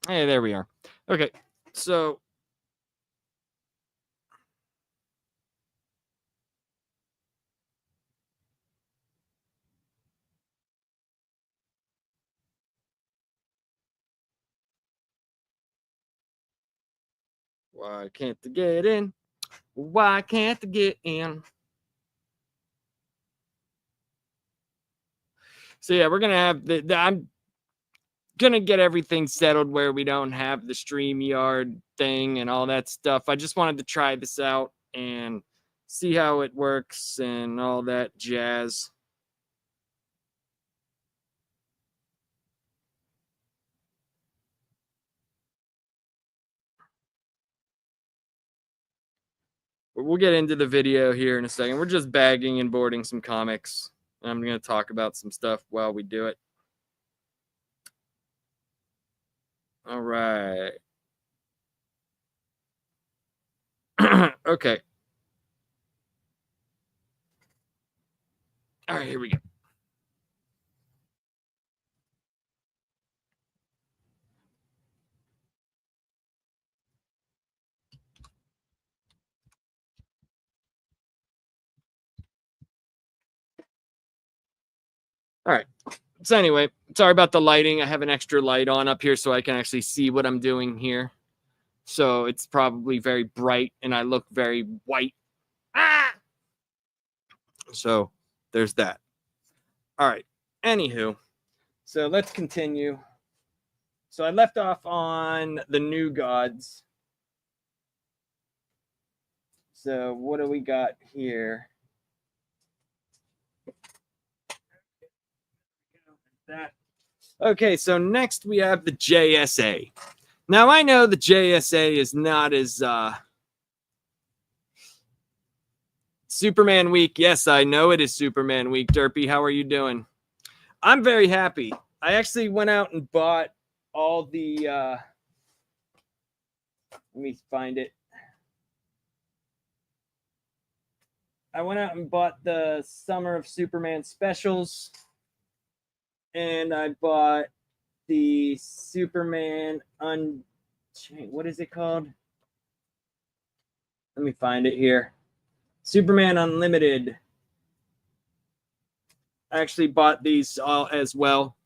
Hey, there we are. Okay, so why can't they get in? Why can't they get in? So yeah, we're gonna have I'm gonna get everything settled where we don't have the StreamYard thing and all that stuff. I just wanted to try this out and see how it works and all that jazz. But we'll get into the video here in a second. We're just bagging and boarding some comics. And I'm gonna talk about some stuff while we do it. All right. Okay. All right, here we go. All right. So anyway, sorry about the lighting. I have an extra light on up here so I can actually see what I'm doing here. So it's probably very bright and I look very white. Ah! So there's that. All right. Anywho, so let's continue. So I left off on the New Gods. So what do we got here? That. Okay, so next we have the JSA. Now I know the JSA is not as Superman week. Yes, I know it is Superman week. Derpy, how are you doing? I'm very happy. I actually went out and bought all the let me find it. I went out and bought the Summer of Superman specials, and I bought the Superman what is it called? Let me find it here. Superman Unlimited. I actually bought these all as well.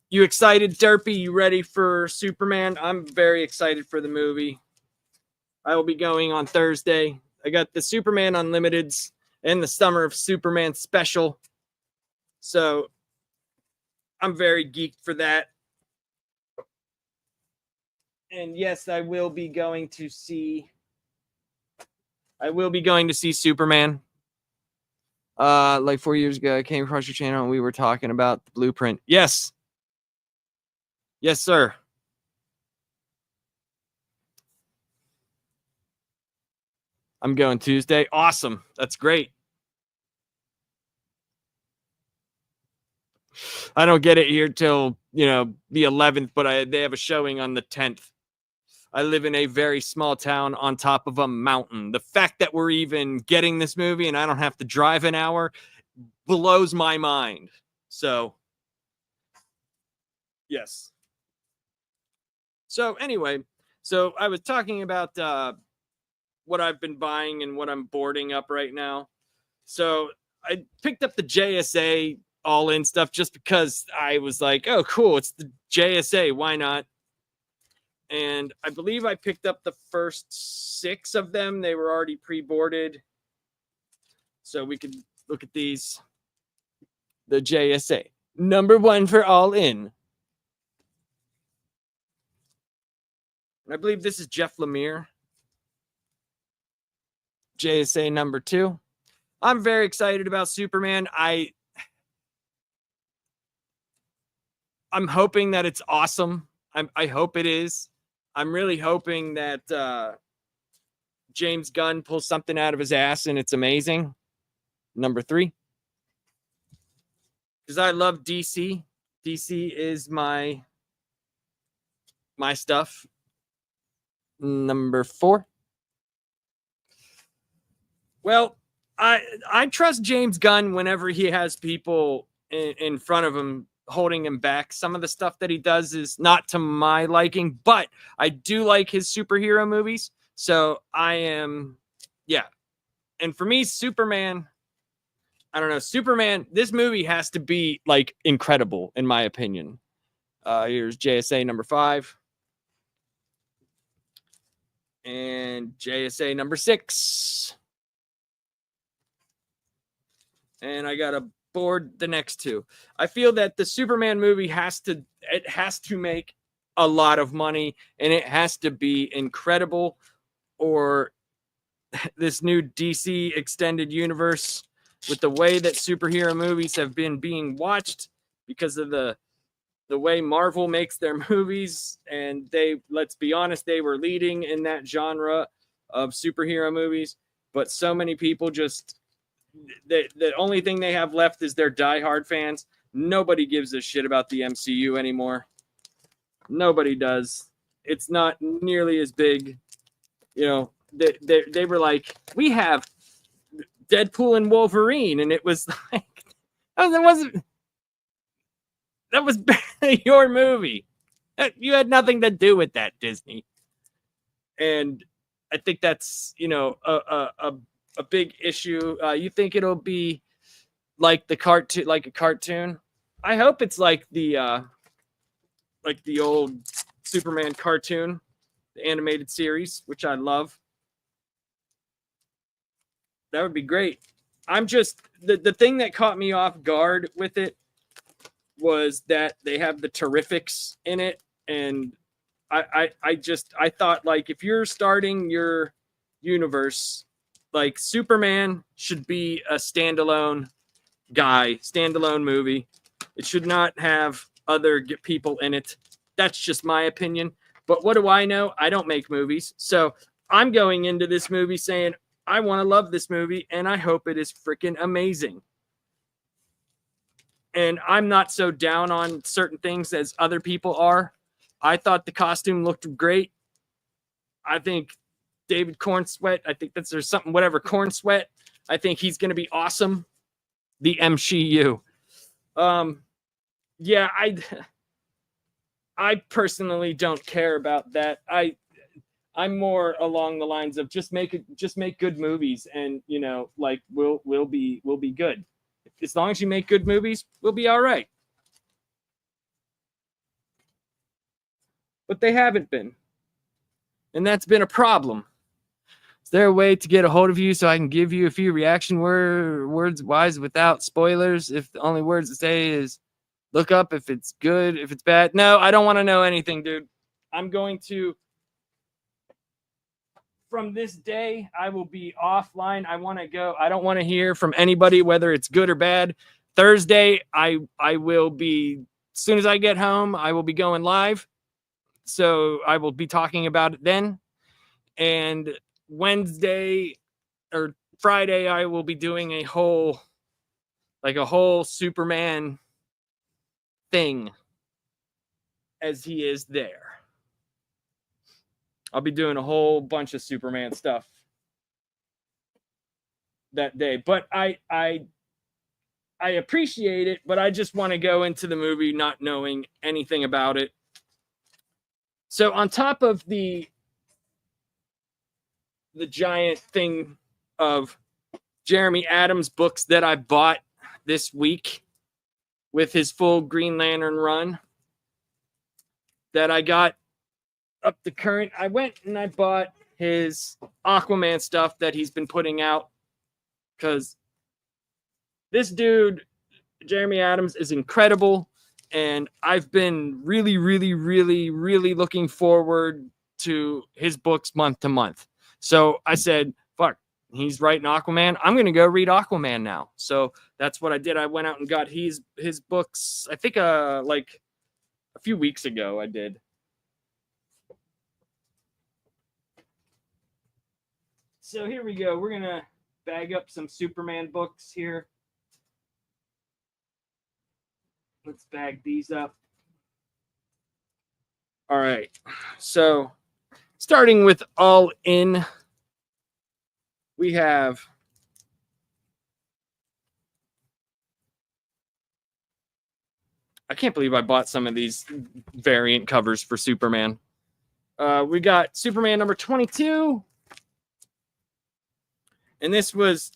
You excited, Derpy? You ready for Superman? I'm very excited for the movie. I will be going on Thursday. I got the Superman Unlimiteds and the Summer of Superman special. So I'm very geeked for that. And yes, I will be going to see Superman. Like 4 years ago, I came across your channel and we were talking about the blueprint. Yes. Yes, sir. I'm going Tuesday. Awesome. That's great. I don't get it here till, the 11th, but they have a showing on the 10th. I live in a very small town on top of a mountain. The fact that we're even getting this movie and I don't have to drive an hour blows my mind. So, yes. So, anyway, so I was talking about what I've been buying and what I'm boarding up right now. So, I picked up the JSA all in stuff just because I was like, oh, cool, it's the JSA. Why not? And I believe I picked up the first 6 of them. They were already pre-boarded. So we could look at these. The JSA. Number 1 for all in. And I believe this is Jeff Lemire. JSA number 2. I'm very excited about Superman. I'm hoping that it's awesome. I hope it is. I'm really hoping that James Gunn pulls something out of his ass and it's amazing. Number 3. Because I love DC. DC is my stuff. Number 4. Well, I trust James Gunn whenever he has people in front of him holding him back. Some of the stuff that he does is not to my liking, but I do like his superhero movies. So I am, yeah. And for me, Superman, I don't know, Superman, this movie has to be like incredible, in my opinion. Here's JSA number 5. And JSA number 6. And I got to board the next 2. I feel that the Superman movie has to make a lot of money, and it has to be incredible, or this new DC extended universe, with the way that superhero movies have been being watched because of the way Marvel makes their movies, and let's be honest, they were leading in that genre of superhero movies, but so many people just, the only thing they have left is their diehard fans. Nobody gives a shit about the MCU anymore. Nobody does. It's not nearly as big. You know, they were like, we have Deadpool and Wolverine, and it was like, that was barely your movie. You had nothing to do with that, Disney. And I think that's, a big issue. You think it'll be like a cartoon? I hope it's like the old Superman cartoon, the animated series, which I love. That would be great. I'm just, the thing that caught me off guard with it was that they have the Terrifics in it, and I thought, like, if you're starting your universe, like, Superman should be a standalone movie. It should not have other people in it. That's just my opinion. But what do I know? I don't make movies. So I'm going into this movie saying, I want to love this movie, and I hope it is freaking amazing. And I'm not so down on certain things as other people are. I thought the costume looked great. I think David Cornsweet, I think there's something, whatever, Cornsweet, I think he's going to be awesome. The MCU. Yeah, I personally don't care about that. I'm more along the lines of just make good movies, and like we'll be good. As long as you make good movies, we'll be all right. But they haven't been. And that's been a problem. Is there a way to get a hold of you so I can give you a few reaction words wise without spoilers? If the only words to say is look up if it's good, if it's bad. No, I don't want to know anything, dude. I'm going to, from this day, I will be offline. I want to go. I don't want to hear from anybody whether it's good or bad. Thursday, I will be, as soon as I get home, I will be going live. So I will be talking about it then. And Wednesday or Friday, I will be doing a whole Superman thing as he is there. I'll be doing a whole bunch of Superman stuff that day. But I appreciate it, but I just want to go into the movie not knowing anything about it. So on top of the giant thing of Jeremy Adams books that I bought this week with his full Green Lantern run that I got up to current, I went and I bought his Aquaman stuff that he's been putting out, because this dude, Jeremy Adams, is incredible, and I've been really, really, really, really looking forward to his books month to month. So I said, fuck, he's writing Aquaman. I'm going to go read Aquaman now. So that's what I did. I went out and got his books, I think like a few weeks ago I did. So here we go. We're going to bag up some Superman books here. Let's bag these up. All right. So starting with All In, we have I can't believe I bought some of these variant covers for Superman. We got Superman number 22. And this has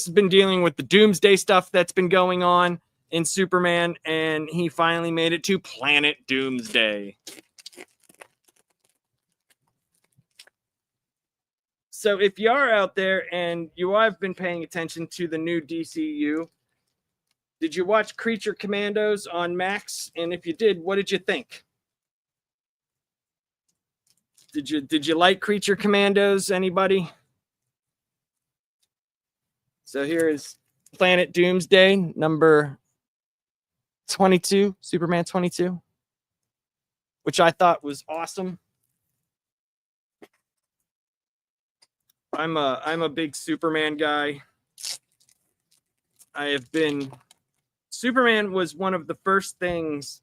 been dealing with the Doomsday stuff that's been going on in Superman, and he finally made it to Planet Doomsday. So if you are out there and you have been paying attention to the new DCU, did you watch Creature Commandos on Max? And if you did, what did you think? Did you like Creature Commandos, anybody? So here is Planet Doomsday, number 22, Superman 22, which I thought was awesome. I'm a big Superman guy. Superman was one of the first things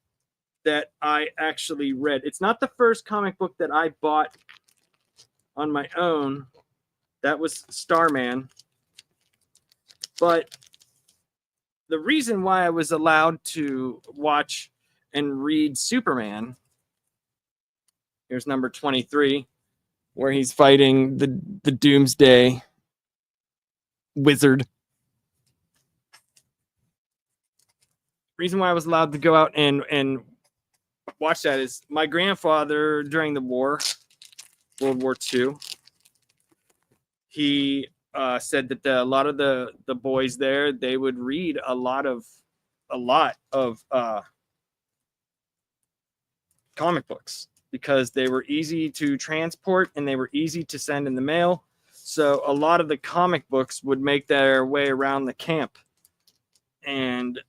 that I actually read. It's not the first comic book that I bought on my own. That was Starman. But the reason why I was allowed to watch and read Superman, here's number 23, where he's fighting the Doomsday Wizard. Reason why I was allowed to go out and watch that is my grandfather during the war, World War II, he said that a lot of the boys there, they would read a lot of comic books because they were easy to transport and they were easy to send in the mail. So a lot of the comic books would make their way around the camp, and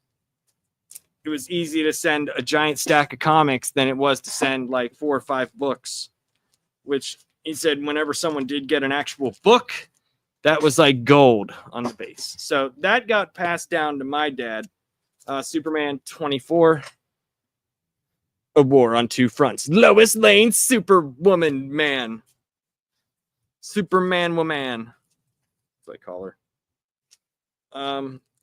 it was easy to send a giant stack of comics than it was to send like 4 or 5 books, which he said whenever someone did get an actual book, that was like gold on the base. So that got passed down to my dad. Superman 24, A War on Two Fronts. Lois Lane, Superwoman man. Superman woman. That's what I call her.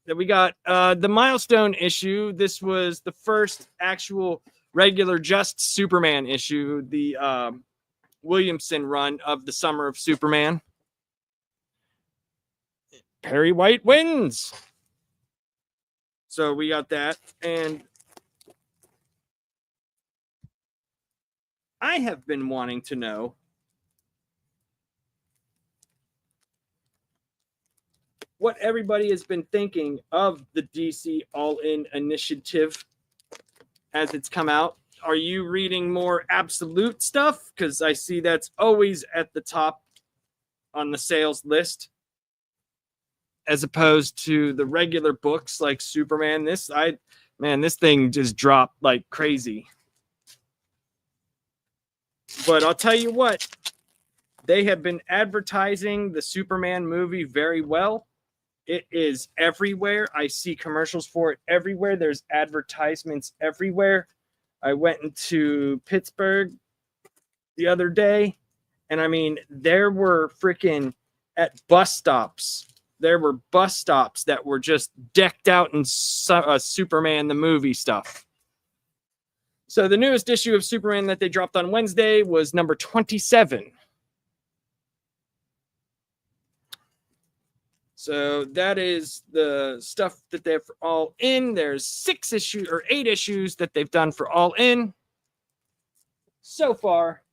Then we got the Milestone issue. This was the first actual regular just Superman issue, the Williamson run of the Summer of Superman. Perry White wins. So we got that. And I have been wanting to know what everybody has been thinking of the DC All-In initiative as it's come out. Are you reading more absolute stuff? Because I see that's always at the top on the sales list, as opposed to the regular books like Superman. This thing just dropped like crazy. But I'll tell you what, they have been advertising the Superman movie very well. It is everywhere. I see commercials for it everywhere. There's advertisements everywhere. I went into Pittsburgh the other day, and I mean, there were freaking at bus stops. There were bus stops that were just decked out in Superman the movie stuff. So the newest issue of Superman that they dropped on Wednesday was number 27. So that is the stuff that they have for All In. There's 8 issues that they've done for All In so far.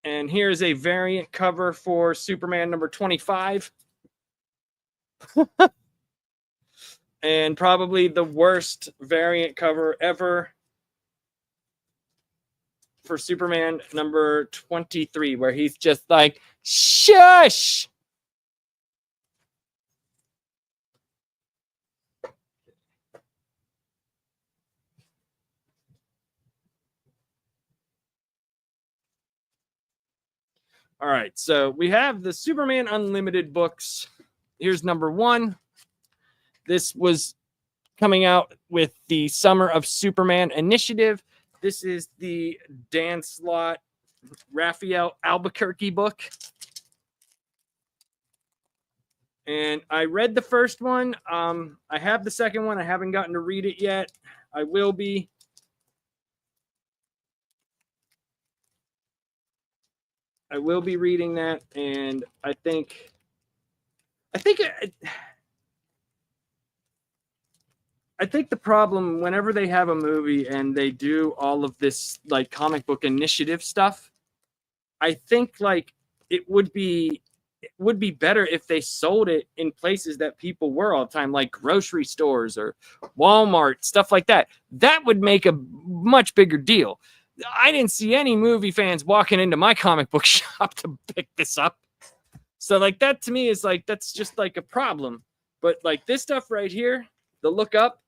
And here's a variant cover for Superman number 25. And probably the worst variant cover ever for Superman number 23, where he's just like, shush! All right, so we have the Superman Unlimited books. Here's number 1. This was coming out with the Summer of Superman initiative. This is the Dan Slott Raphael Albuquerque book. And I read the first one. I have the second one. I haven't gotten to read it yet. I will be. I will be reading that, and I think the problem whenever they have a movie and they do all of this like comic book initiative stuff, I think like it would be better if they sold it in places that people were all the time, like grocery stores or Walmart, stuff like that. That would make a much bigger deal. I didn't see any movie fans walking into my comic book shop to pick this up. So like that to me is like, that's just like a problem. But like this stuff right here, the look up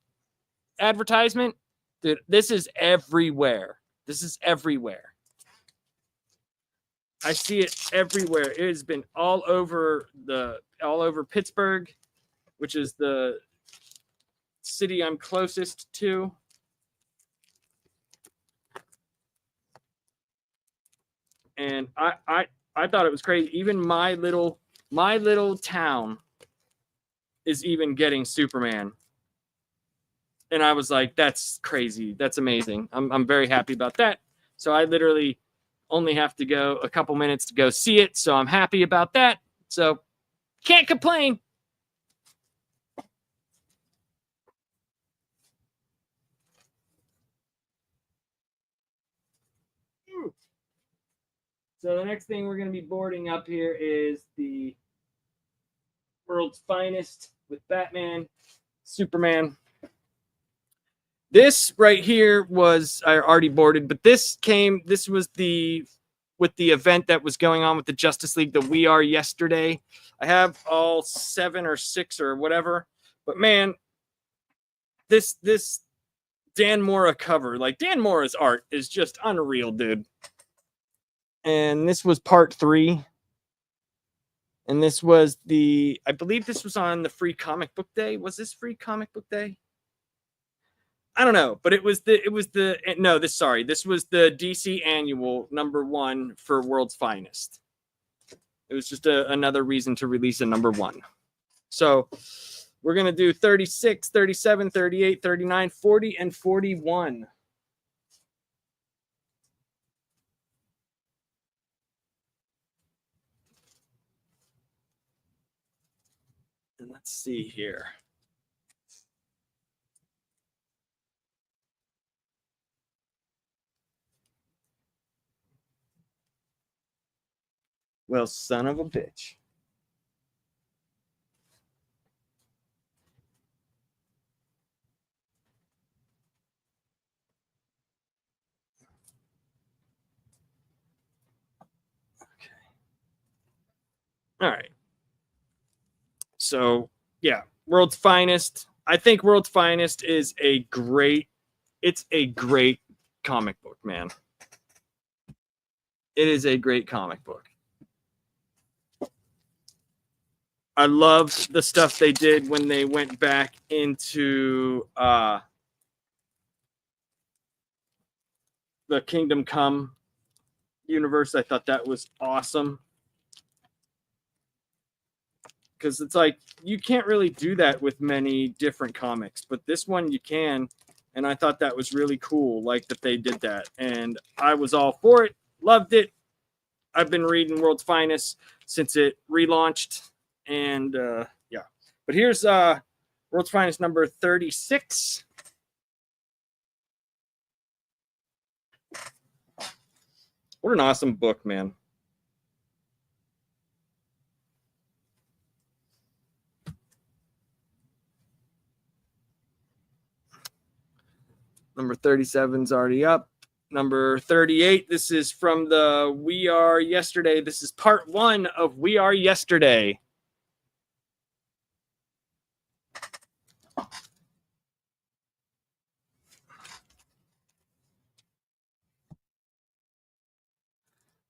advertisement, dude, this is everywhere. This is everywhere. I see it everywhere. It has been all over Pittsburgh, which is the city I'm closest to. And I thought it was crazy. Even my little town is even getting Superman. And I was like, that's crazy. That's amazing. I'm very happy about that. So I literally only have to go a couple minutes to go see it. So I'm happy about that. So can't complain. So the next thing we're going to be boarding up here is the World's Finest with Batman, Superman. This right here was, I already boarded, but this was with the event that was going on with the Justice League, the We Are yesterday. I have all 7 or 6 or whatever, but man, this Dan Mora cover, like Dan Mora's art is just unreal, dude. And this was part 3. And this was I believe this was on the free comic book day. Was this free comic book day? I don't know, but this was the DC annual #1 for World's Finest. It was just another reason to release a #1. So we're going to do 36, 37, 38, 39, 40, and 41. And let's see here. Well, son of a bitch. Okay. All right. So, yeah, World's Finest. I think World's Finest is a great comic book, man. It is a great comic book. I love the stuff they did when they went back into the Kingdom Come universe. I thought that was awesome. Because it's like, you can't really do that with many different comics, but this one you can. And I thought that was really cool, like that they did that. And I was all for it, loved it. I've been reading World's Finest since it relaunched. And yeah, but here's World's Finest number 36. What an awesome book, man. Number 37 is already up. Number 38, this is from the We Are Yesterday. This is part 1 of We Are Yesterday.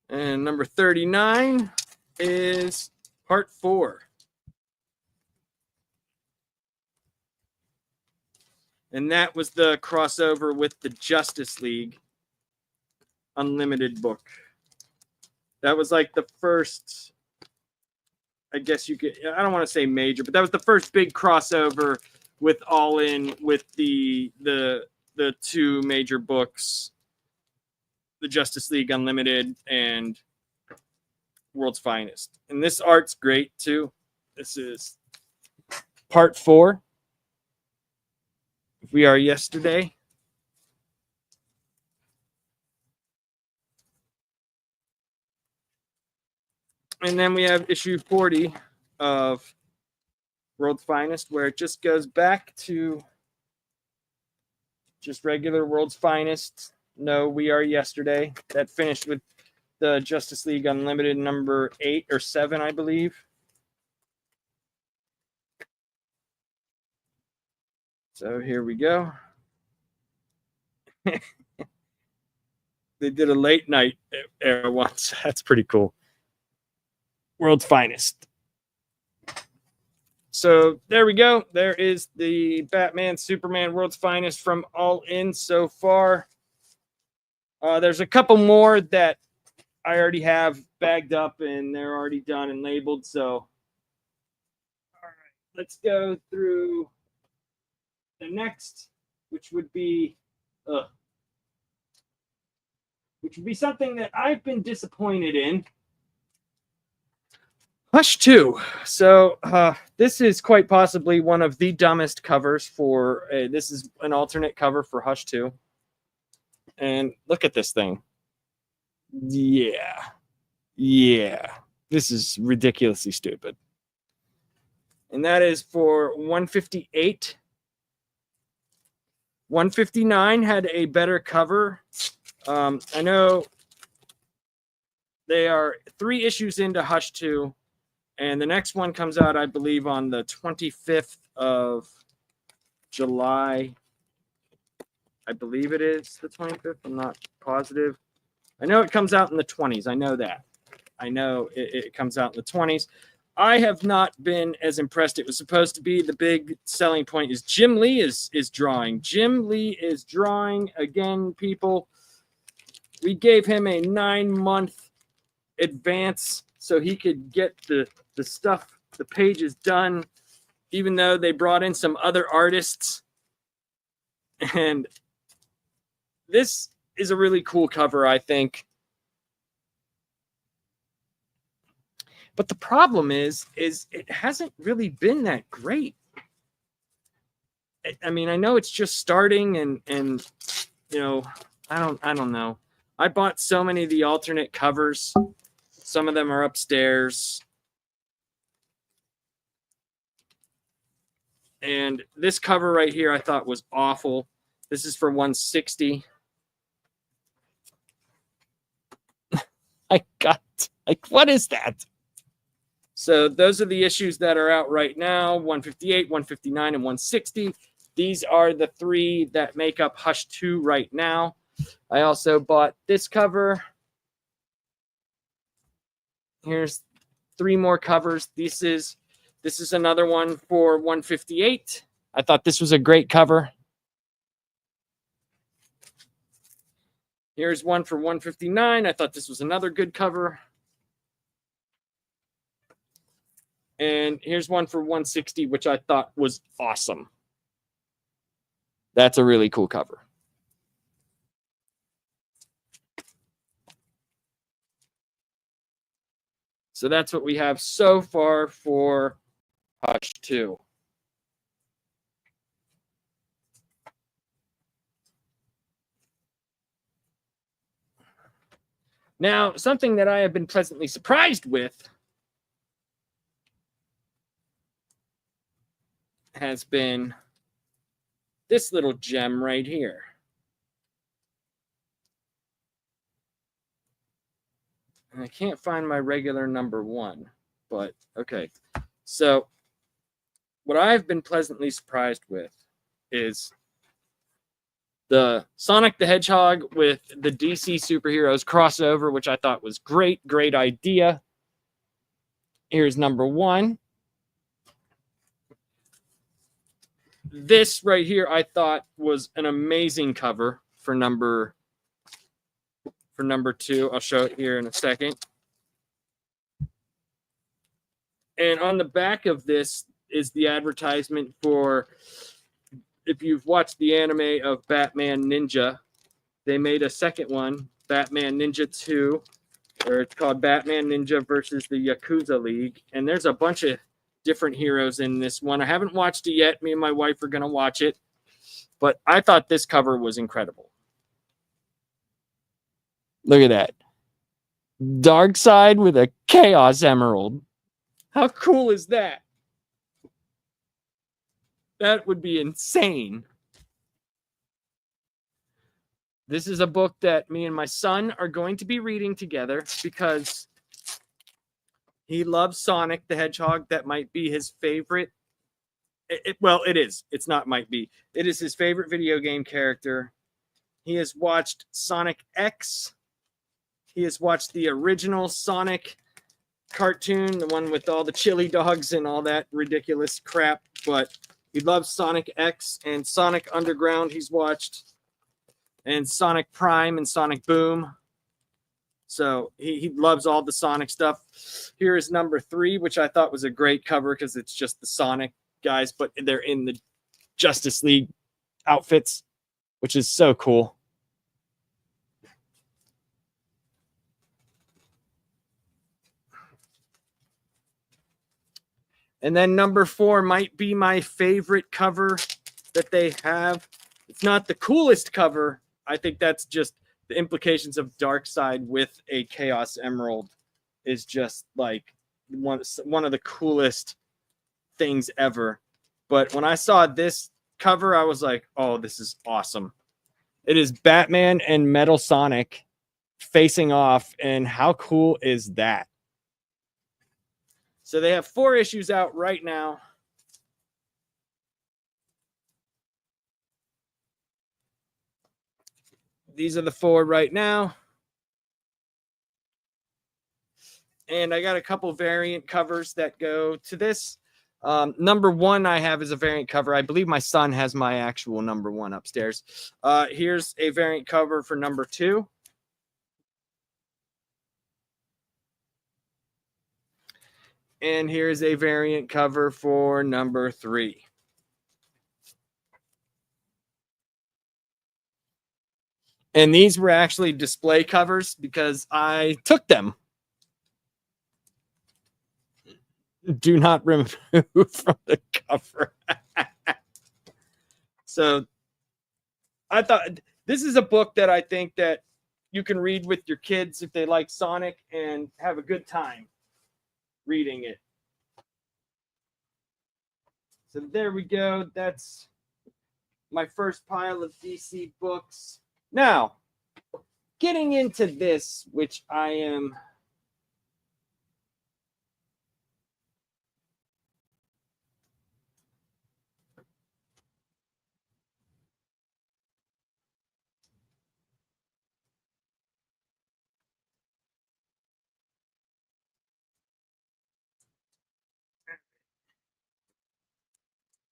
And number 39 is part 4. And that was the crossover with the Justice League. Unlimited book. That was like the first, I guess you could, I don't want to say major, but that was the first big crossover with All In, with the two major books, the Justice League Unlimited and World's Finest. And this art's great too. This is part 4. We Are Yesterday. And then we have issue 40 of World's Finest, where it just goes back to just regular World's Finest. No, We Are Yesterday. That finished with the Justice League Unlimited number 8 or 7, I believe. So here we go. They did a late night era once. That's pretty cool. World's Finest. So there we go. There is the Batman, Superman, World's Finest from All In so far. There's a couple more that I already have bagged up and they're already done and labeled. So, all right, let's go through the next, which would be something that I've been disappointed in. Hush 2. So this is quite possibly one of the dumbest covers for, this is an alternate cover for Hush 2. And look at this thing. Yeah. This is ridiculously stupid. And that is for 158. 159 had a better cover. I know they are 3 issues into Hush 2. And the next one comes out, I believe, on the 25th of July. I believe it is the 25th. I'm not positive. I know it comes out in the 20s. I know that. I know it comes out in the 20s. I have not been as impressed. It was supposed to be the big selling point is Jim Lee is drawing. Jim Lee is drawing again, people. We gave him a 9-month advance so he could get the stuff, the pages done, even though they brought in some other artists. And this is a really cool cover, I think. But the problem is it hasn't really been that great. I mean, I know it's just starting and you know, I don't know. I bought so many of the alternate covers. Some of them are upstairs. And this cover right here I thought was awful. This is for 160. I got, like, what is that? So those are the issues that are out right now, 158, 159, and 160. These are the 3 that make up Hush 2 right now. I also bought this cover. Here's 3 more covers. This is another one for 158. I thought this was a great cover. Here's one for 159. I thought this was another good cover. And here's one for 160, which I thought was awesome. That's a really cool cover. So that's what we have so far for Hush 2. Now, something that I have been pleasantly surprised with has been this little gem right here. And I can't find my regular number 1, but okay. So what I've been pleasantly surprised with is the Sonic the Hedgehog with the DC superheroes crossover, which I thought was great idea. Here's number 1. This right here I thought was an amazing cover for number for number 2. I'll show it here in a second. And on the back of this is the advertisement for, if you've watched the anime of Batman Ninja, they made a second one, Batman Ninja 2, or it's called Batman Ninja versus the Yakuza League. And there's a bunch of different heroes in this one. I haven't watched it yet. Me and my wife are going to watch it. But I thought this cover was incredible. Look at that. Darkseid with a Chaos Emerald. How cool is that? That would be insane. This is a book that me and my son are going to be reading together because he loves Sonic the Hedgehog. That might be his favorite. Well, it is. It's not might be. It is his favorite video game character. He has watched Sonic X. He has watched the original Sonic cartoon, the one with all the chili dogs and all that ridiculous crap. But he loves Sonic X and Sonic Underground he's watched. And Sonic Prime and Sonic Boom. So he loves all the Sonic stuff. Here is number 3, which I thought was a great cover because it's just the Sonic guys, but they're in the Justice League outfits, which is so cool. And then number 4 might be my favorite cover that they have. It's not the coolest cover. I think that's just the implications of Darkseid with a Chaos Emerald is just like one of the coolest things ever. But when I saw this cover, I was like, oh, this is awesome. It is Batman and Metal Sonic facing off. And how cool is that? So they have 4 issues out right now. These are the 4 right now. And I got a couple variant covers that go to this. Number 1 I have is a variant cover. I believe my son has my actual number 1 upstairs. Here's a variant cover for number 2. And here's a variant cover for number 3. And these were actually display covers because I took them. Do not remove from the cover. So I thought this is a book that I think that you can read with your kids if they like Sonic and have a good time reading it. So there we go. That's my first pile of DC books. Now, getting into this, which I am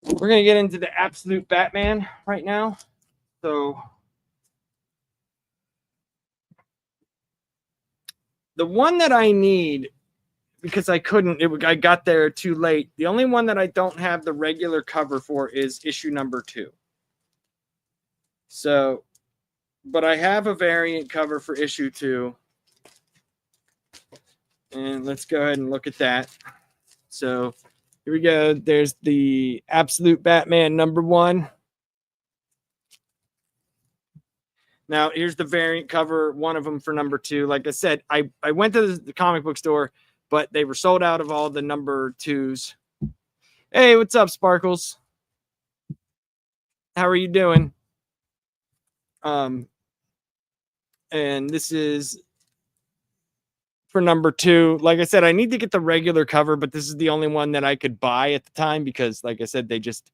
we're going to get into the Absolute Batman right now. So the one that I need, because I couldn't, I got there too late. The only one that I don't have the regular cover for is issue number 2. So, but I have a variant cover for issue 2. And let's go ahead and look at that. So here we go. There's the Absolute Batman number 1. Now, here's the variant cover, one of them for number 2. Like I said, I went to the comic book store, but they were sold out of all the number 2s. Hey, what's up, Sparkles? How are you doing? And this is for number 2. Like I said, I need to get the regular cover, but this is the only one that I could buy at the time because, like I said, they just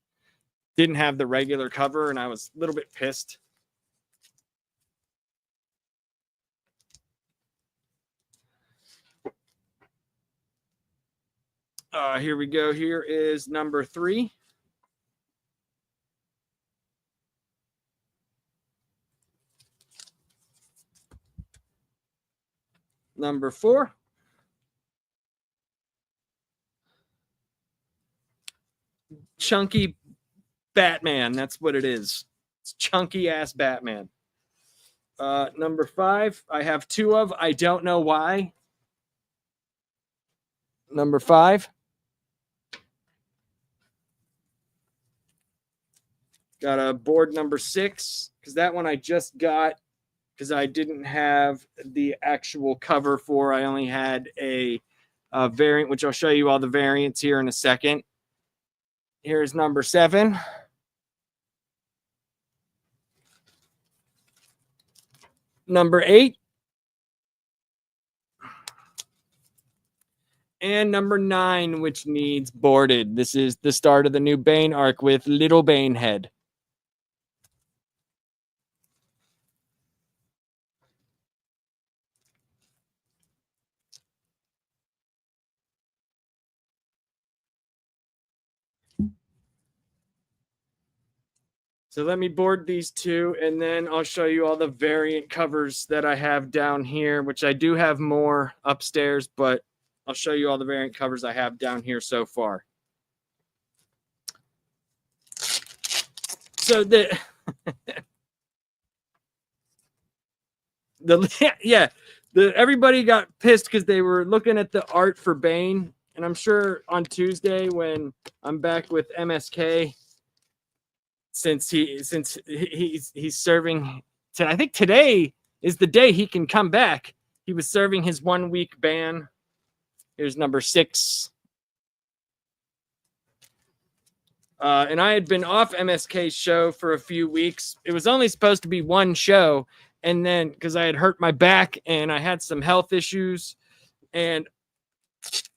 didn't have the regular cover, and I was a little bit pissed. Here we go. Here is number 3. Number 4. Chunky Batman. That's what it is. It's chunky ass Batman. Number 5, I have 2 of. I don't know why. Number 5. Got a board number 6, because that one I just got because I didn't have the actual cover for. I only had a variant, which I'll show you all the variants here in a second. Here's number 7. Number 8. And number 9, which needs boarded. This is the start of the new Bane arc with Little Bane Head. So let me board these 2, and then I'll show you all the variant covers that I have down here, which I do have more upstairs, but I'll show you all the variant covers I have down here so far. So everybody got pissed because they were looking at the art for Bane, and I'm sure on Tuesday when I'm back with MSK, since he's serving. I think today is the day he can come back. He was serving his 1-week ban. Here's number 6. And I had been off MSK's show for a few weeks. It was only supposed to be 1 show. And then because I had hurt my back and I had some health issues, and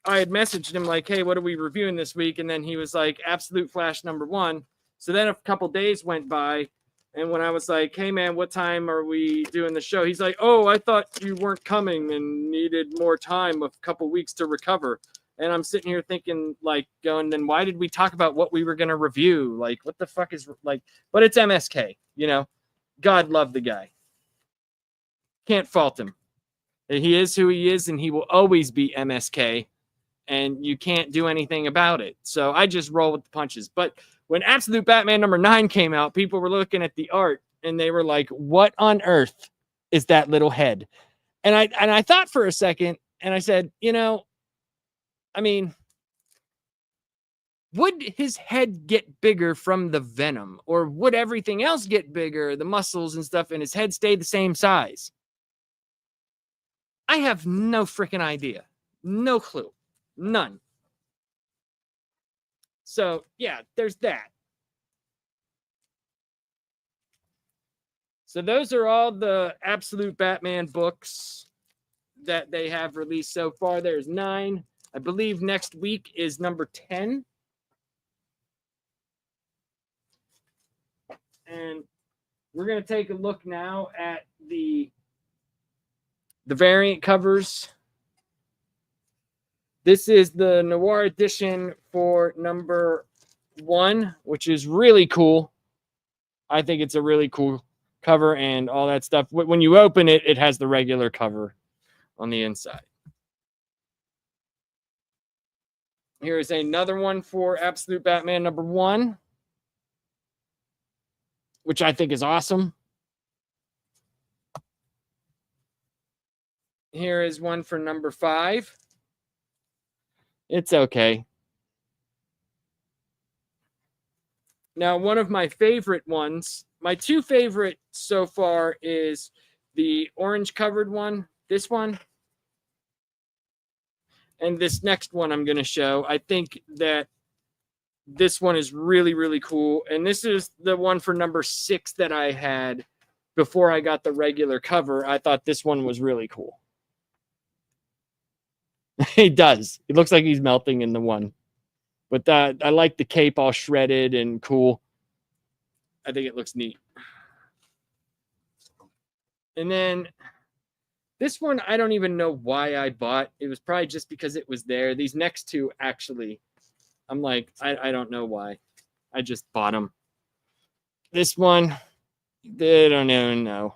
I had messaged him like, hey, what are we reviewing this week? And then he was like, Absolute Flash number 1. So then a couple days went by, and when I was like, hey, man, what time are we doing the show? He's like, oh, I thought you weren't coming and needed more time, a couple weeks to recover. And I'm sitting here thinking, like, going, then why did we talk about what we were going to review? Like, what the fuck is, like, but it's MSK, you know? God love the guy. Can't fault him. He is who he is, and he will always be MSK, and you can't do anything about it. So I just roll with the punches. But when Absolute Batman number 9 came out, people were looking at the art and they were like, what on earth is that little head? And I thought for a second, and I said, you know, I mean, would his head get bigger from the venom, or would everything else get bigger, the muscles and stuff, and his head stay the same size? I have no freaking idea. No clue. None. So, yeah, there's that. So those are all the Absolute Batman books that they have released so far. There's 9. I believe next week is number 10. And we're going to take a look now at the variant covers. This is the Noir edition for number 1, which is really cool. I think it's a really cool cover and all that stuff. When you open it, it has the regular cover on the inside. Here is another one for Absolute Batman number 1, which I think is awesome. Here is one for number 5. It's okay. Now, one of my favorite ones, my 2 favorite so far, is the orange covered one, this one, and this next one I'm going to show. I think that this one is really, really cool. And this is the one for number 6 that I had before I got the regular cover. I thought this one was really cool. He does. It looks like he's melting in the one. But I like the cape all shredded and cool. I think it looks neat. And then this one, I don't even know why I bought. It was probably just because it was there. These next 2, actually, I'm like, I don't know why. I just bought them. This one, I don't even know.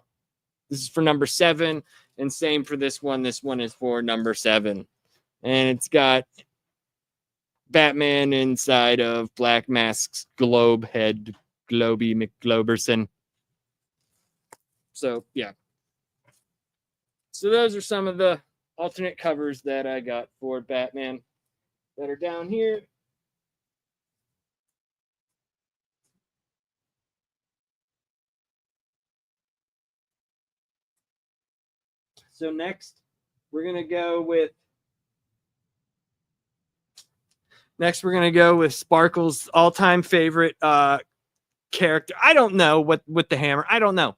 This is for number 7, and same for this one. This one is for number 7, and it's got Batman inside of Black Mask's globe head, Globy McGloberson. So yeah. So those are some of the alternate covers that I got for Batman that are down here. So next, we're gonna go with Sparkle's all-time favorite character. I don't know what with the hammer. I don't know.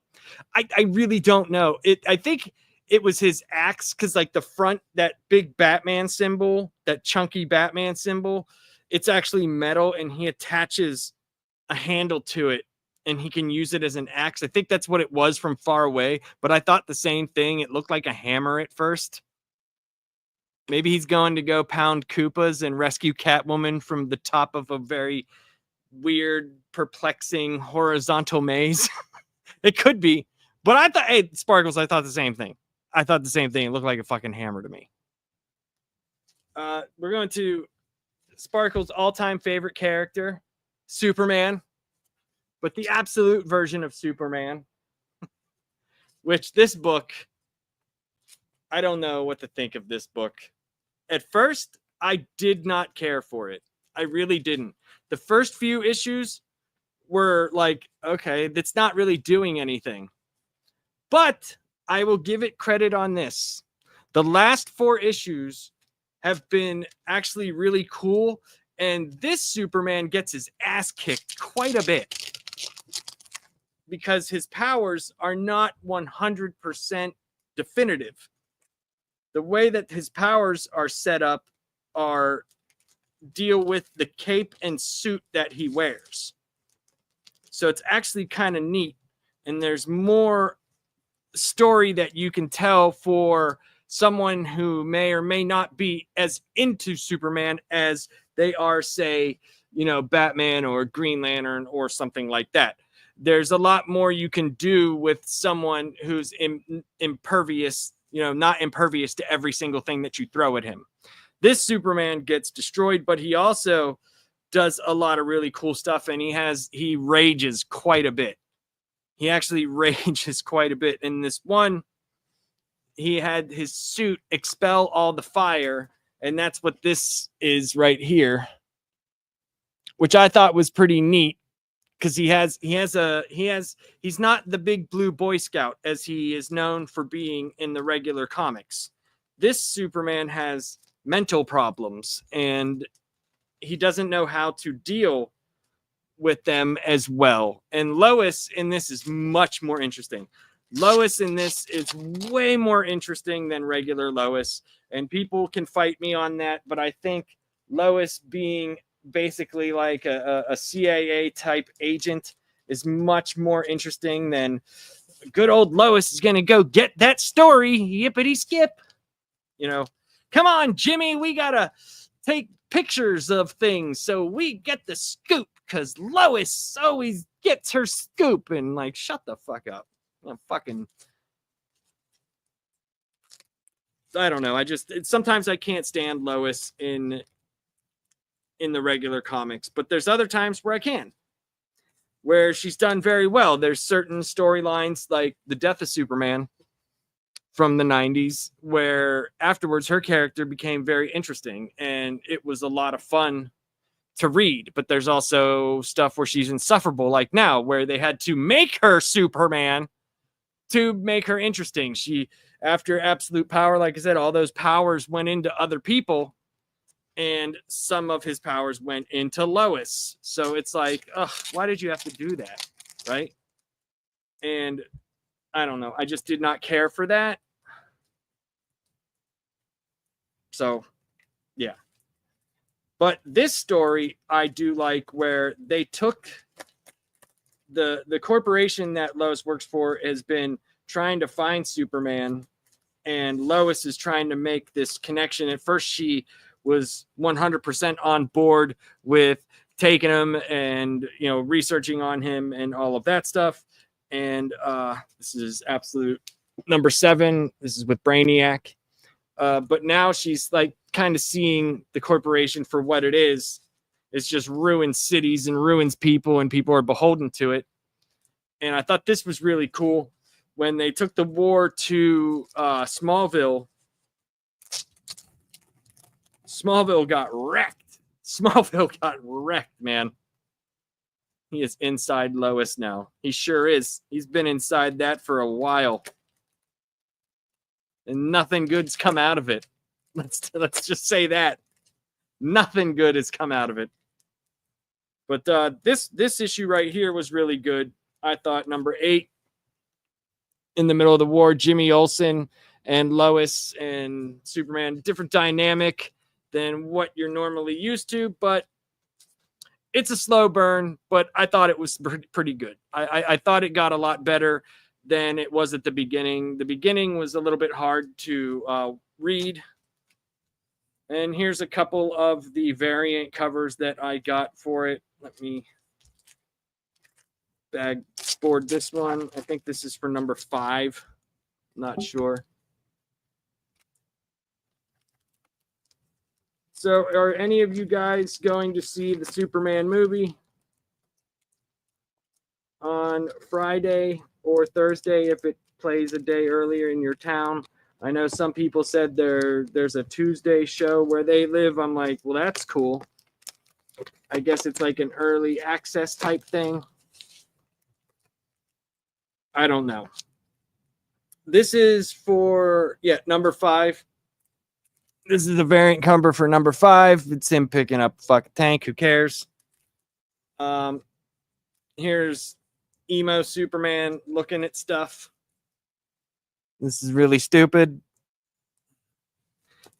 I really don't know. I think it was his axe, because like the front, that big Batman symbol, that chunky Batman symbol, it's actually metal, and he attaches a handle to it, and he can use it as an axe. I think that's what it was from far away, but I thought the same thing. It looked like a hammer at first. Maybe he's going to go pound Koopas and rescue Catwoman from the top of a very weird, perplexing horizontal maze. It could be, but I thought, hey, Sparkles, I thought the same thing. It looked like a fucking hammer to me. We're going to Sparkle's all-time favorite character, Superman, but the absolute version of Superman, which this book, I don't know what to think of this book. At first, I did not care for it. I really didn't. The first few issues were like, okay, that's not really doing anything. But I will give it credit on this. The last 4 issues have been actually really cool, and this Superman gets his ass kicked quite a bit because his powers are not 100% definitive. The way that his powers are set up are deal with the cape and suit that he wears. So it's actually kind of neat, and there's more story that you can tell for someone who may or may not be as into Superman as they are, say, Batman or Green Lantern or something like that. There's a lot more you can do with someone who's impervious, not impervious to every single thing that you throw at him. This Superman gets destroyed, but he also does a lot of really cool stuff, and he rages quite a bit. He actually rages quite a bit. In this one, he had his suit expel all the fire, and that's what this is right here, which I thought was pretty neat, because he's not the big blue Boy Scout as he is known for being in the regular comics. This Superman has mental problems, and he doesn't know how to deal with them as well. And Lois in this is much more interesting. Lois in this is way more interesting than regular Lois, and people can fight me on that, but I think Lois being basically like a CIA type agent is much more interesting than good old Lois is going to go get that story, yippity skip. Come on, Jimmy, we got to take pictures of things so we get the scoop, because Lois always gets her scoop. And like, shut the fuck up. I don't know. Sometimes I can't stand Lois in the regular comics, but there's other times where I can, where she's done very well. There's certain storylines like the death of Superman from the 90s, where afterwards her character became very interesting, and it was a lot of fun to read. But there's also stuff where she's insufferable, like now, where they had to make her Superman to make her interesting. After absolute power, like I said, all those powers went into other people, and some of his powers went into Lois. So it's like, ugh, why did you have to do that? Right? And I don't know. I just did not care for that. So, yeah. But this story I do like, where they took the corporation that Lois works for has been trying to find Superman, and Lois is trying to make this connection. At first, she was 100% on board with taking him and, researching on him and all of that stuff. And this is absolute Number 7, this is with Brainiac. But now she's like kind of seeing the corporation for what it is. It's just ruins cities and ruins people, and people are beholden to it. And I thought this was really cool when they took the war to Smallville. Smallville got wrecked. Smallville got wrecked, man. He is inside Lois now. He sure is. He's been inside that for a while. And nothing good's come out of it. Let's just say that. Nothing good has come out of it. But this issue right here was really good. I thought number 8, in the middle of the war, Jimmy Olsen and Lois and Superman, different dynamic than what you're normally used to, but it's a slow burn, but I thought it was pretty good. I thought it got a lot better than it was at the beginning. The beginning was a little bit hard to read. And here's a couple of the variant covers that I got for it. Let me bag board this one. I think this is for number 5. Not sure. So are any of you guys going to see the Superman movie on Friday or Thursday if it plays a day earlier in your town? I know some people said there's a Tuesday show where they live. I'm like, well, that's cool. I guess it's like an early access type thing. I don't know. This is for, number 5. This is a variant cover for number 5. It's him picking up a fucking tank. Who cares? Here's emo Superman looking at stuff. This is really stupid.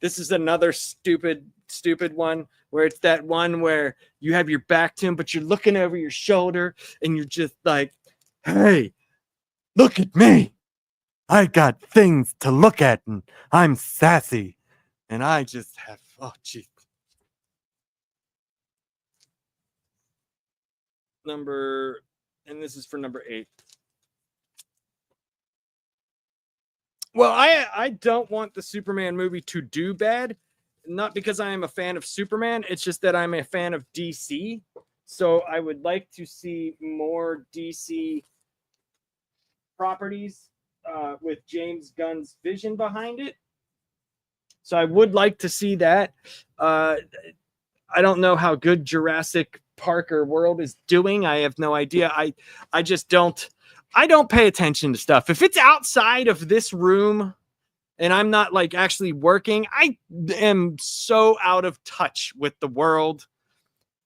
This is another stupid one where it's that one where you have your back to him, but you're looking over your shoulder and you're just like, hey, look at me. I got things to look at and I'm sassy. And I just have, oh, geez. And this is for number 8. Well, I don't want the Superman movie to do bad. Not because I am a fan of Superman. It's just that I'm a fan of DC. So I would like to see more DC properties with James Gunn's vision behind it. So I would like to see that. I don't know how good Jurassic Park or World is doing. I have no idea. I just don't pay attention to stuff. If it's outside of this room and I'm not like actually working, I am so out of touch with the world.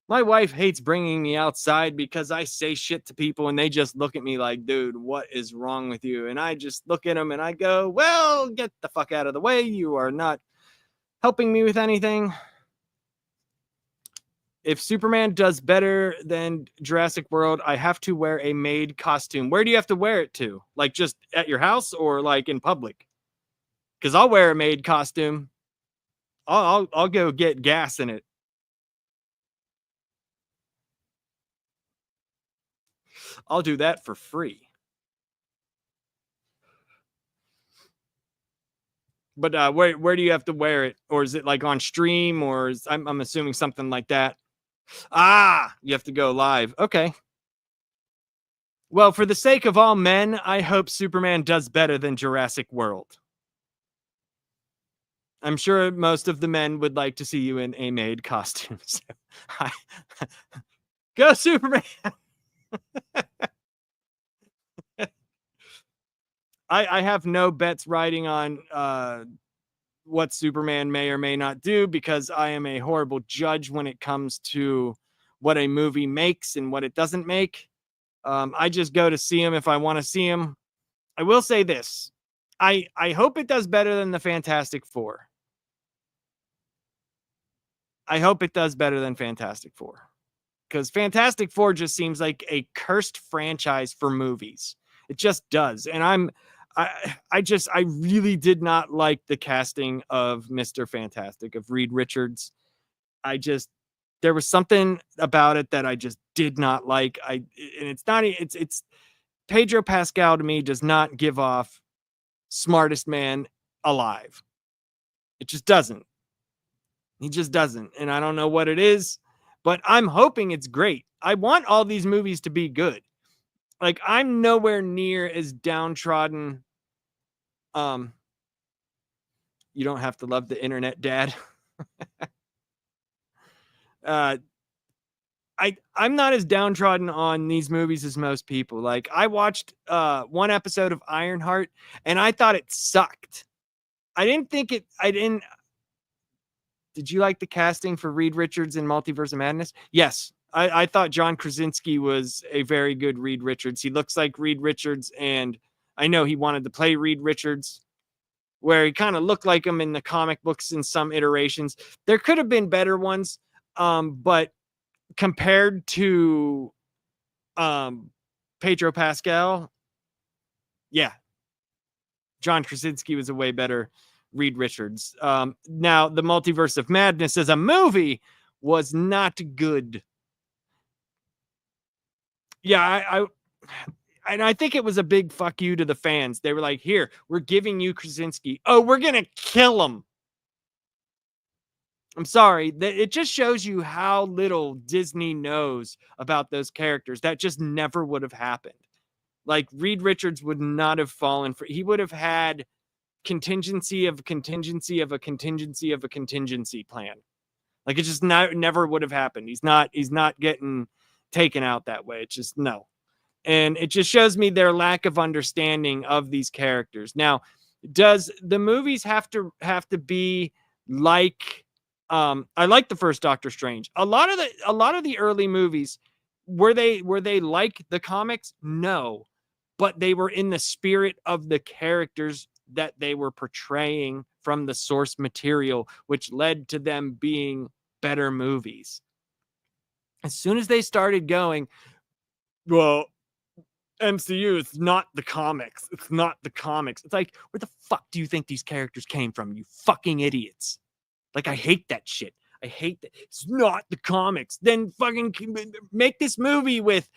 My wife hates bringing me outside because I say shit to people and they just look at me like, dude, what is wrong with you? And I just look at them and I go, well, get the fuck out of the way. You are not helping me with anything. If Superman does better than Jurassic World, I have to wear a maid costume. Where do you have to wear it to? Like just at your house or like in public? Because I'll wear a maid costume. I'll go get gas in it. I'll do that for free. But where do you have to wear it? Or is it like on stream? Or I'm assuming something like that. You have to go live. Okay. Well, for the sake of all men, I hope Superman does better than Jurassic World. I'm sure most of the men would like to see you in a maid costume. So go Superman. I have no bets riding on what Superman may or may not do because I am a horrible judge when it comes to what a movie makes and what it doesn't make. I just go to see him if I want to see him. I will say this. I hope it does better than the Fantastic Four. I hope it does better than Fantastic Four. Because Fantastic Four just seems like a cursed franchise for movies. It just does. And I really did not like the casting of Mr. Fantastic, of Reed Richards. There was something about it that I just did not like. It's Pedro Pascal to me does not give off smartest man alive. It just doesn't. He just doesn't. And I don't know what it is, but I'm hoping it's great. I want all these movies to be good. Like, I'm nowhere near as downtrodden. You don't have to love the internet, Dad. I'm not as downtrodden on these movies as most people. Like, I watched one episode of Ironheart and I thought it sucked. I didn't. Did you like the casting for Reed Richards in Multiverse of Madness? Yes. I thought John Krasinski was a very good Reed Richards. He looks like Reed Richards, and I know he wanted to play Reed Richards, where he kind of looked like him in the comic books in some iterations. There could have been better ones, but compared to Pedro Pascal, yeah, John Krasinski was a way better Reed Richards. Now, the Multiverse of Madness as a movie was not good. Yeah, I think it was a big fuck you to the fans. They were like, here, we're giving you Krasinski. Oh, we're going to kill him. I'm sorry. It just shows you how little Disney knows about those characters. That just never would have happened. Like, Reed Richards would not have fallen for, he would have had contingency of a contingency of a contingency of a contingency plan. Like, it just never would have happened. He's not getting taken out that way. It's just no. And it just shows me their lack of understanding of these characters. Now, does the movies have to be like, I like the first Doctor Strange. A lot of the early movies, were they like the comics? No. But they were in the spirit of the characters that they were portraying from the source material, which led to them being better movies. As soon as they started going, well, MCU, it's not the comics. It's not the comics. It's like, where the fuck do you think these characters came from, you fucking idiots? Like, I hate that shit. I hate that. It's not the comics. Then fucking make this movie with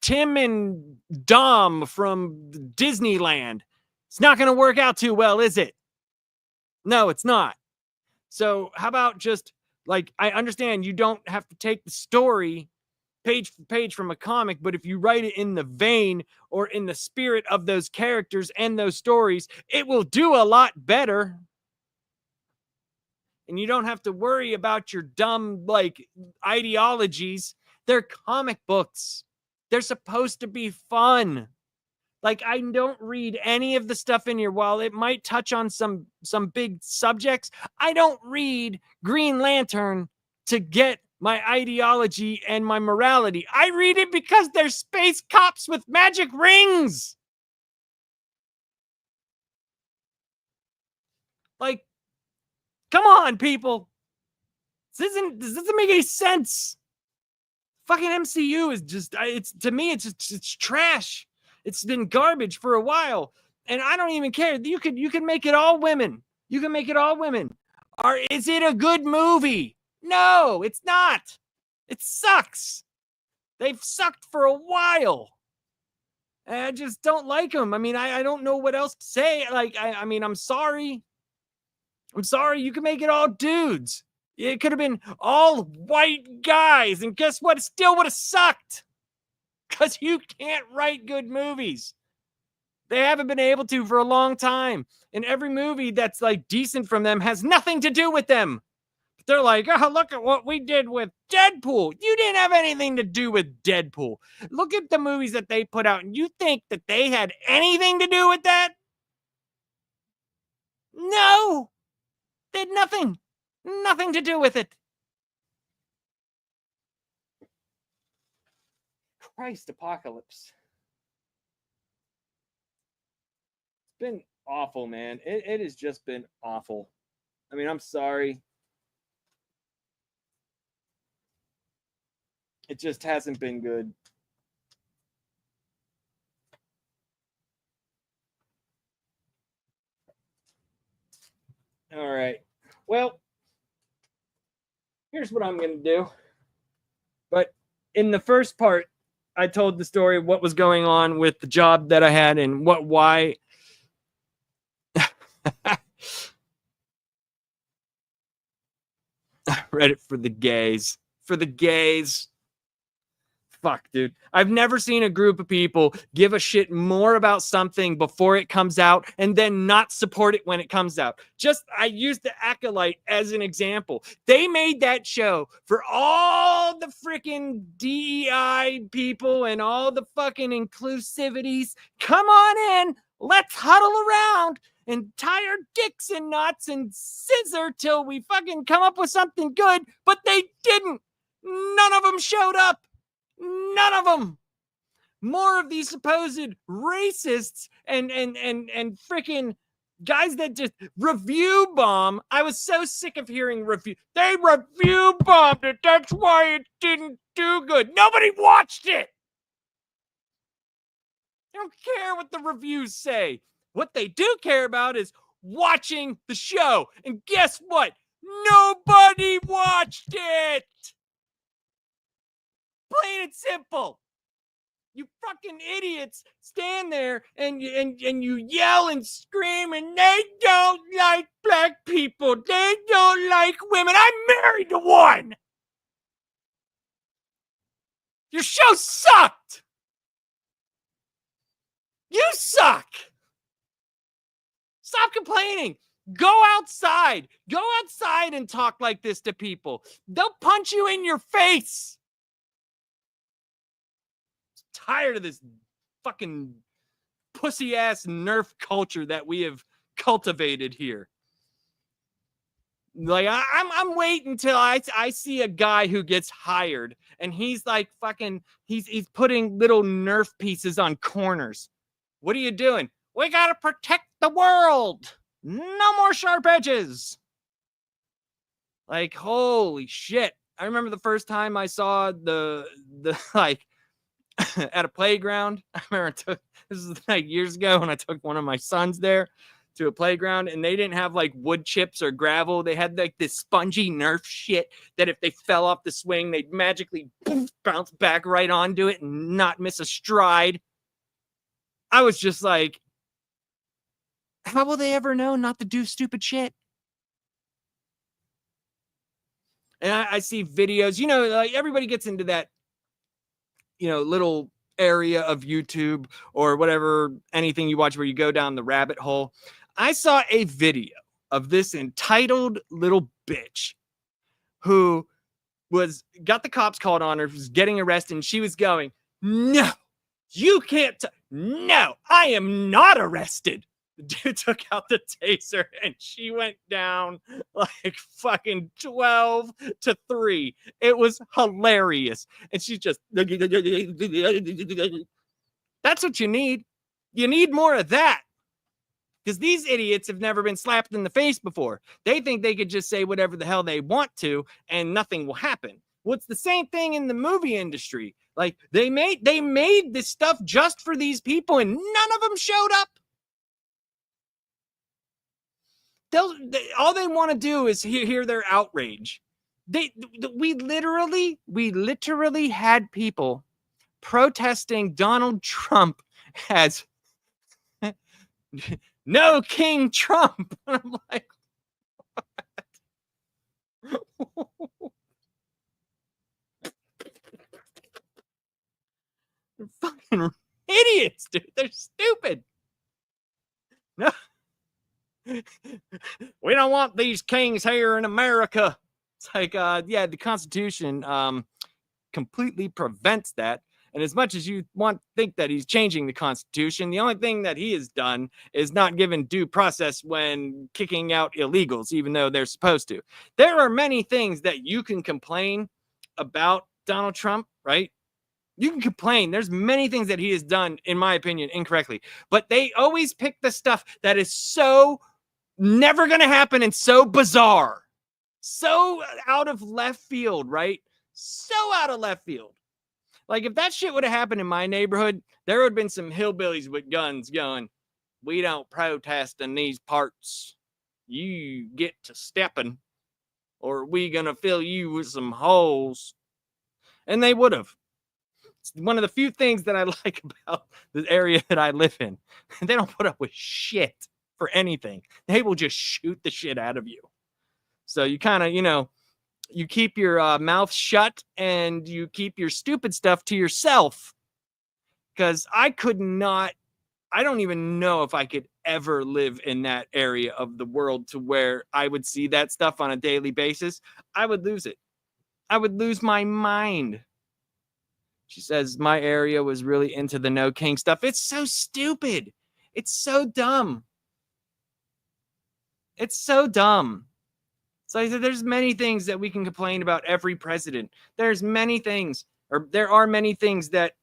Tim and Dom from Disneyland. It's not going to work out too well, is it? No, it's not. So how about just, like, I understand you don't have to take the story page for page from a comic, but if you write it in the vein or in the spirit of those characters and those stories, it will do a lot better. And you don't have to worry about your dumb, like, ideologies. They're comic books. They're supposed to be fun. Like, I don't read any of the stuff in here. While it might touch on some big subjects, I don't read Green Lantern to get my ideology and my morality. I read it because they're space cops with magic rings. Like, come on, people. This doesn't make any sense. Fucking MCU is just, it's, to me, it's trash. It's been garbage for a while. And I don't even care. You can make it all women. You can make it all women. Is it a good movie? No, it's not. It sucks. They've sucked for a while. And I just don't like them. I mean, I don't know what else to say. Like, I mean, I'm sorry. I'm sorry. You can make it all dudes. It could have been all white guys. And guess what? It still would have sucked. Because you can't write good movies. They haven't been able to for a long time. And every movie that's, like, decent from them has nothing to do with them. They're like, oh, look at what we did with Deadpool. You didn't have anything to do with Deadpool. Look at the movies that they put out, and you think that they had anything to do with that? No. They had nothing. Nothing to do with it. Christ, apocalypse. It's been awful, man. It has just been awful. I mean, I'm sorry. It just hasn't been good. All right. Well, here's what I'm going to do. But in the first part, I told the story of what was going on with the job that I had and why Reddit for the gays. For the gays. Fuck, dude. I've never seen a group of people give a shit more about something before it comes out and then not support it when it comes out. I used the Acolyte as an example. They made that show for all the freaking DEI people and all the fucking inclusivities. Come on in. Let's huddle around and tie our dicks in knots and scissor till we fucking come up with something good. But they didn't. None of them showed up. None of them. More of these supposed racists and freaking guys that just review bomb. I was so sick of hearing review. They review bombed it. That's why it didn't do good. Nobody watched it. They don't care what the reviews say. What they do care about is watching the show. And guess what? Nobody watched it. Plain and simple. You fucking idiots stand there and you yell and scream and they don't like black people. They don't like women. I'm married to one. Your show sucked. You suck. Stop complaining. Go outside. Go outside and talk like this to people. They'll punch you in your face. Tired of this fucking pussy ass nerf culture that we have cultivated here. Like I'm waiting until I see a guy who gets hired and he's like fucking he's putting little nerf pieces on corners. What are you doing? We gotta protect the world. No more sharp edges. Like holy shit. I remember the first time I saw the like at a playground. I remember this was like years ago when I took one of my sons there to a playground and they didn't have like wood chips or gravel. They had like this spongy Nerf shit that if they fell off the swing, they'd magically bounce back right onto it and not miss a stride. I was just like, how will they ever know not to do stupid shit? And I see videos, like everybody gets into that little area of YouTube or whatever, anything you watch where you go down the rabbit hole. I saw a video of this entitled little bitch who got the cops called on her, was getting arrested, and she was going, no, you can't. No, I am not arrested. The dude took out the taser and she went down like fucking 12-3. It was hilarious. And she's just, that's what you need. You need more of that. Because these idiots have never been slapped in the face before. They think they could just say whatever the hell they want to and nothing will happen. Well, it's the same thing in the movie industry. Like they made this stuff just for these people and none of them showed up. All they want to do is hear their outrage. We literally had people protesting Donald Trump as no King Trump. And I'm like, what? They're fucking idiots, dude. They're stupid. No. We don't want these kings here in America. It's like, the Constitution completely prevents that. And as much as you think that he's changing the Constitution, the only thing that he has done is not given due process when kicking out illegals, even though they're supposed to. There are many things that you can complain about Donald Trump, right? You can complain. There's many things that he has done, in my opinion, incorrectly. But they always pick the stuff that is so never going to happen and so bizarre. So out of left field, right? So out of left field. Like if that shit would have happened in my neighborhood, there would have been some hillbillies with guns going, we don't protest in these parts. You get to stepping or we going to fill you with some holes. And they would have. It's one of the few things that I like about the area that I live in. They don't put up with shit. for anything. They will just shoot the shit out of you. So you kind of, you keep your mouth shut and you keep your stupid stuff to yourself. Because I don't even know if I could ever live in that area of the world to where I would see that stuff on a daily basis. I would lose it. I would lose my mind. She says my area was really into the no king stuff. It's so stupid. It's so dumb. It's so dumb. So I said, there's many things that we can complain about every president. There are many things that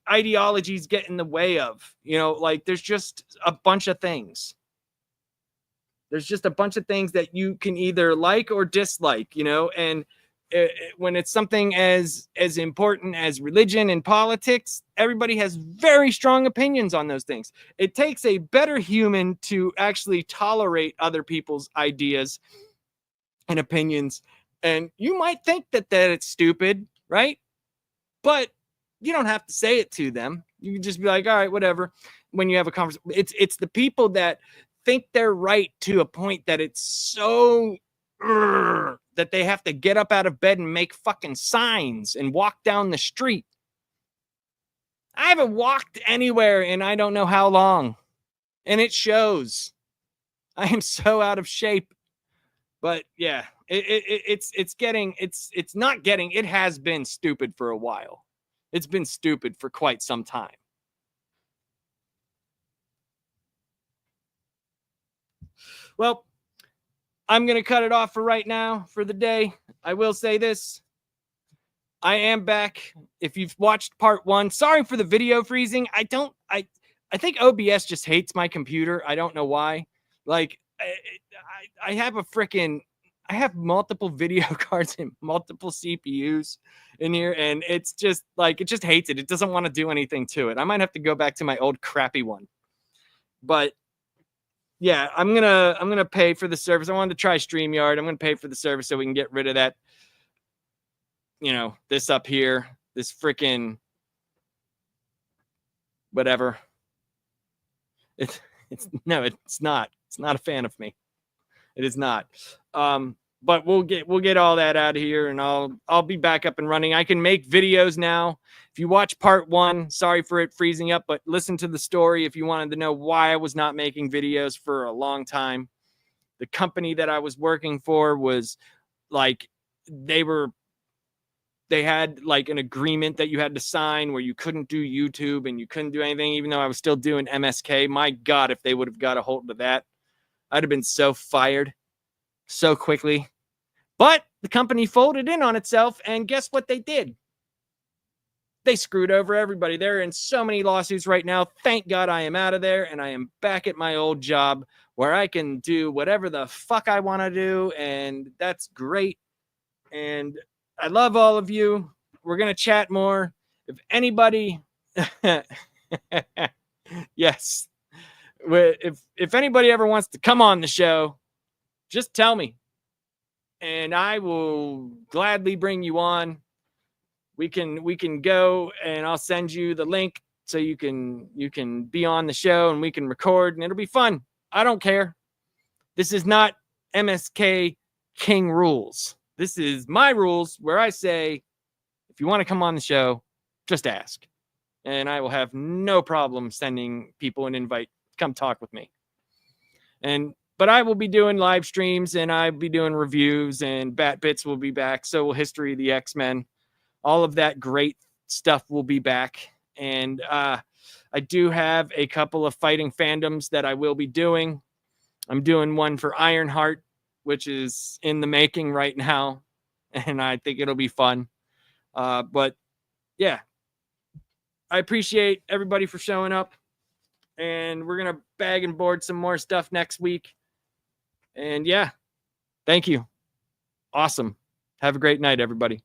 ideologies get in the way of, like there's just a bunch of things. There's just a bunch of things that you can either like or dislike, and when it's something as important as religion and politics, everybody has very strong opinions on those things. It takes a better human to actually tolerate other people's ideas and opinions. And you might think that it's stupid, right? But you don't have to say it to them. You can just be like, all right, whatever. When you have a conversation, it's the people that think they're right to a point that it's so that they have to get up out of bed and make fucking signs and walk down the street. I haven't walked anywhere in I don't know how long, and it shows. I am so out of shape. But yeah, it has been stupid for a while. It's been stupid for quite some time. Well, I'm going to cut it off for right now for the day. I will say this. I am back. If you've watched part 1, sorry for the video freezing. I think OBS just hates my computer. I don't know why. Like, I have multiple video cards and multiple CPUs in here, and it's just like, it just hates it. It doesn't want to do anything to it. I might have to go back to my old crappy one. But yeah, I'm gonna pay for the service. I wanted to try StreamYard. I'm gonna pay for the service so we can get rid of that. This up here, this freaking whatever. It's not. It's not a fan of me. It is not. But we'll get all that out of here, and I'll be back up and running. I can make videos now. If you watch part 1, sorry for it freezing up, but listen to the story if you wanted to know why I was not making videos for a long time. The company that I was working for was like, they had like an agreement that you had to sign where you couldn't do YouTube and you couldn't do anything, even though I was still doing MSK. My God, if they would have got a hold of that, I'd have been so fired so quickly. But the company folded in on itself, and guess what they did? They screwed over everybody. They're in so many lawsuits right now. Thank God I am out of there, and I am back at my old job where I can do whatever the fuck I want to do, and that's great. And I love all of you. We're going to chat more. If anybody... Yes. If anybody ever wants to come on the show, just tell me, and I will gladly bring you on. We can go, and I'll send you the link so you can be on the show, and we can record, and it'll be fun. I don't care. This is not MSK King rules. This is my rules where I say, if you want to come on the show, just ask, and I will have no problem sending people an invite. Come talk with me. But I will be doing live streams, and I'll be doing reviews, and Bat Bits will be back. So will History of the X-Men. All of that great stuff will be back. And I do have a couple of fighting fandoms that I will be doing. I'm doing one for Ironheart, which is in the making right now, and I think it'll be fun. But yeah, I appreciate everybody for showing up, and we're going to bag and board some more stuff next week. And yeah, thank you. Awesome. Have a great night, everybody.